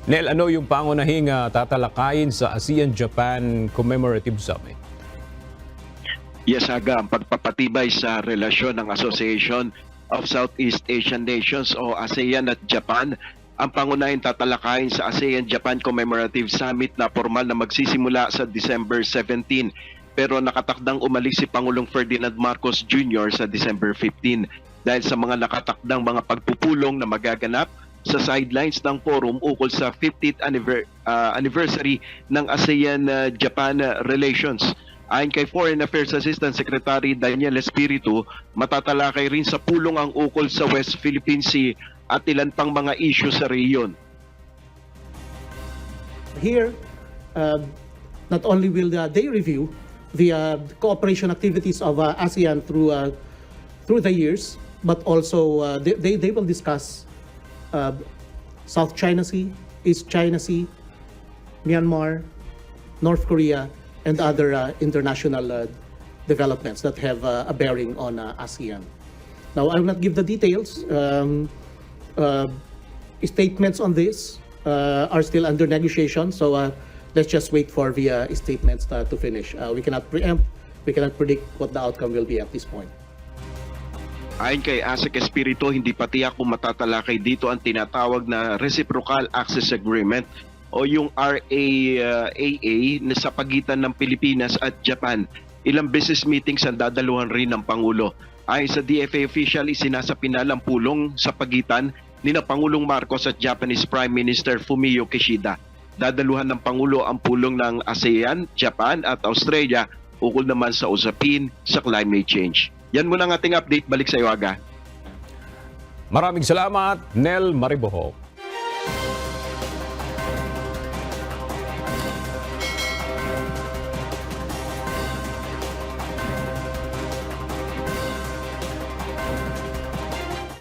Nel, ano yung pangunahing tatalakayin sa ASEAN-Japan Commemorative Summit? Yes, Aga, ang pagpapatibay sa relasyon ng Association of Southeast Asian Nations o ASEAN at Japan ang pangunahing tatalakayin sa ASEAN-Japan Commemorative Summit na formal na magsisimula sa December 17. Pero nakatakdang umalis si Pangulong Ferdinand Marcos Jr. sa December 15 dahil sa mga nakatakdang mga pagpupulong na magaganap sa sidelines ng forum ukol sa 50th anniversary ng ASEAN-Japan relations. Ayon kay Foreign Affairs Assistant Secretary Daniel Espiritu, matatalakay rin sa pulong ang ukol sa West Philippine Sea at ilan pang mga issue sa rehiyon. Here, not only will they review the cooperation activities of ASEAN through the years, but also they will discuss South China Sea, East China Sea, Myanmar, North Korea, and other international developments that have a bearing on ASEAN. Now, I will not give the details. Statements on this are still under negotiation, so let's just wait for the statements to finish. We cannot preempt, we cannot predict what the outcome will be at this point. Ayon kay ASEC Espiritu, hindi pa tiyak kung matatalakay dito ang tinatawag na Reciprocal Access Agreement o yung RAAA na sa pagitan ng Pilipinas at Japan. Ilang business meetings ang dadaluhan rin ng Pangulo. Ayon sa DFA official, isinasapinal ang pulong sa pagitan ni Pangulong Marcos at Japanese Prime Minister Fumio Kishida. Dadaluhan ng Pangulo ang pulong ng ASEAN, Japan at Australia ukol naman sa usapin sa climate change. Yan muna ang ating update. Balik sa iyo, Aga. Maraming salamat, Nel Mariboho.